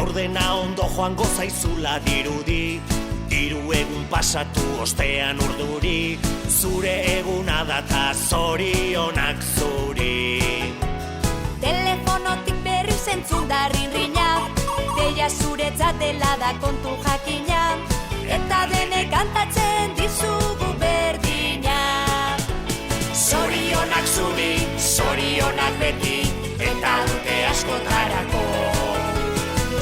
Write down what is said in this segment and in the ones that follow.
Gaur dena ondo joango zaizula dirudi, hiru egun pasatu ostean urduri, zure eguna data zorionak zuri. Telefonotik berri zentzun da rinrina, deia zuretzat dela da kontu jakina, eta denek kantatzen dizugu berdina. Zorionak zuri, zorionak beti, eta urte askotarako.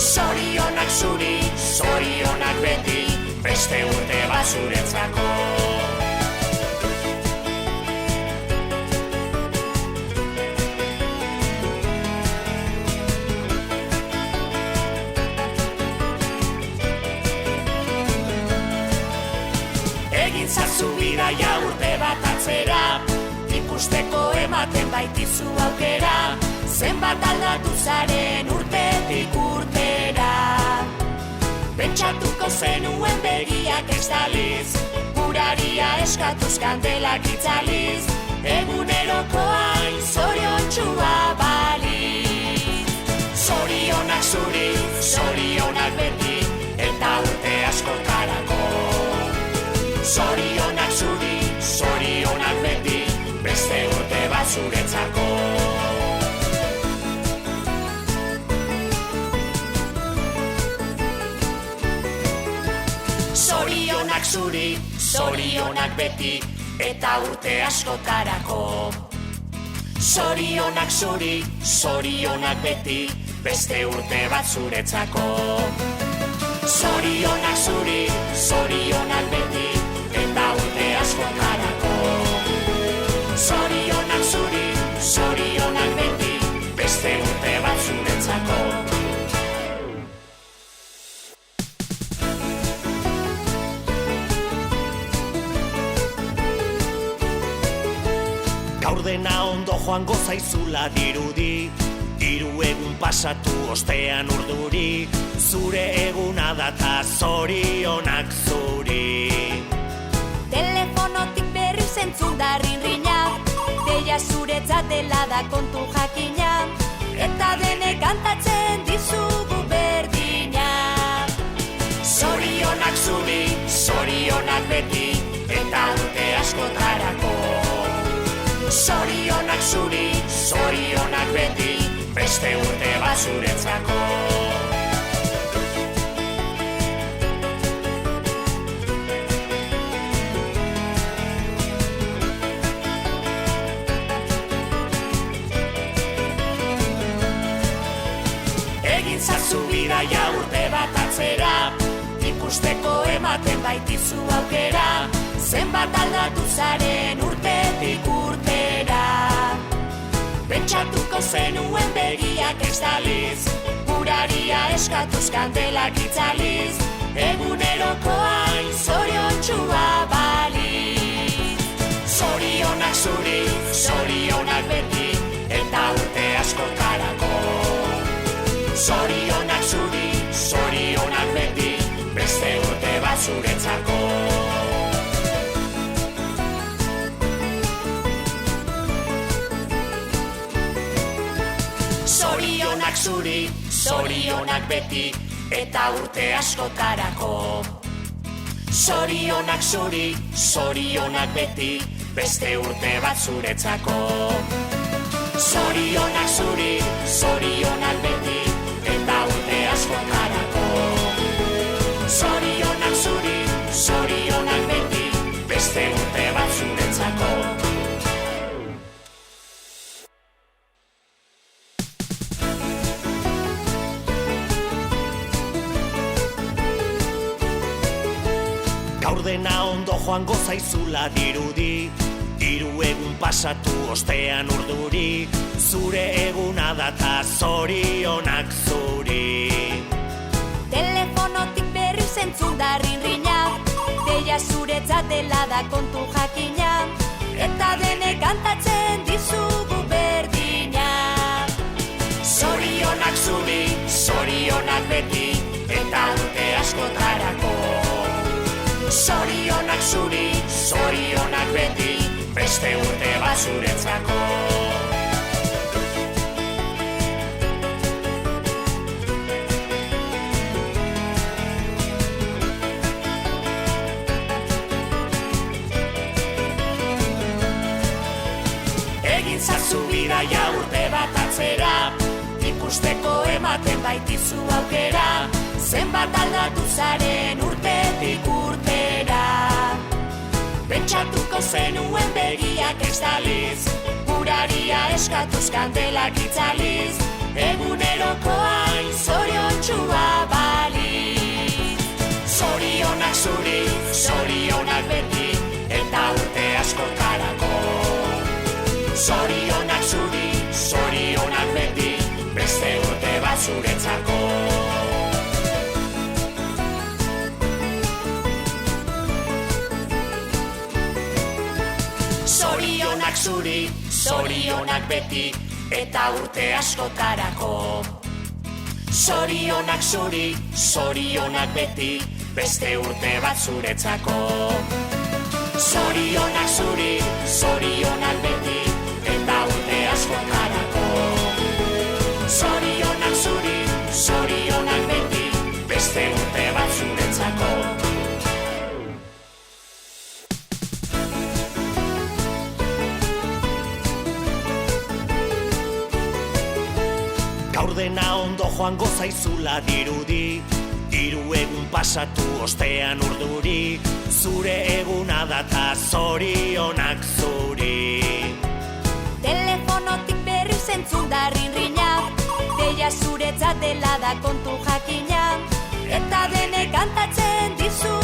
Zorionak zuri, zorionak beti, beste urte bat zuretzako. Egin zazu bidaia urte bat atzera, ikusteko ematen baitizu aukera, zenbat aldatu zaren urtetik urtera. Pentsatuko zenuen begiak estaliz, guraria eskatuz kandelak itzaliz, eguneroko hain zoriontxua baliz. Zorionak zuri, zorionak beti, eta urte askotarako. Zorionak zuri, zorionak beti, beste urte bat zuretzako. Zorionak zuri, zorionak beti, eta urte askotarako. Zorionak zuri, zorionak beti, beste urte bat zuretzako. Zorionak zuri, zorionak beti, eta urte askotarako. Zorionak zuri, zorionak beti, beste urte bat zuretzako. Gaur dena ondo joango zaizula dirudi, hiru egun pasatu ostean urduri, zure eguna data zorionak zuri. Telefonotik berri zentzun da rinrina, deia zuretzat dela da kontu jakina, eta denek kantatzen dizugu berdina. Zorionak zuri, zorionak beti, eta urte askotarako. Zorionak zuri, zorionak beti, beste urte bat zuretzako. Egin zazu bidaia urte bat atzera, ikusteko ematen baitizu aukera, zenbat aldatu zaren urtetik urtera. Pentsatuko zenuen begiak estaliz, guraria eskatuz kandelak itzaliz, eguneroko hain zoriontxua baliz. Zorionak zuri, zorionak beti, eta urte askotarako. Zorionak zuri, zorionak beti, beste urte bat zuretzako. Zorionak zuri, zorionak beti, eta urte askotarako. Zorionak zuri, zorionak beti, beste urte bat zuretzako. Zorionak zuri, zorionak beti, eta urte askotarako. Zorionak zuri, zorionak beti, beste urte bat zuretzako. Gaur dena ondo joango zaizula dirudi, hiru egun pasatu ostean urduri, zure eguna data zorionak zuri. Telefonotik berri zentzun da rinrina, deia zuretzat dela da kontu jakina, eta denek kantatzen dizugu berdina. Zorionak zuri, zorionak beti, eta urte askotarako. Zorionak zuri, zorionak beti, beste urte bat zuretzako. Ezazu bidaia urte bat atzera, ikusteko ematen baitizu aukera, zenbat aldatu zaren urtetik urtera. Pentsatuko zenuen begiak estaliz, uraria eskatuz kandelak itzaliz, eguneroko hain zoriontsua baliz. Zorionak zuri, zorionak beti, eta urte askotarako. Zorionak zuri, zorionak beti, beste urte bat zuretzako. Zorionak zuri, zorionak beti, eta urte askotarako. Zorionak zuri, zorionak beti, beste urte bat zuretzako. Zorionak zuri, zorionak beti, eta urte askotarako. Zorionak zuri, zorionak beti, beste urte bat zuretzako. Gaur dena ondo joango zaizula dirudi, 3 egun pasatu ostean urduri, zure eguna data zorionak zuri. Telefonotik berri zentzun da rinrina, deia zuretzat dela da kontu jakina, eta denek kantatzen dizu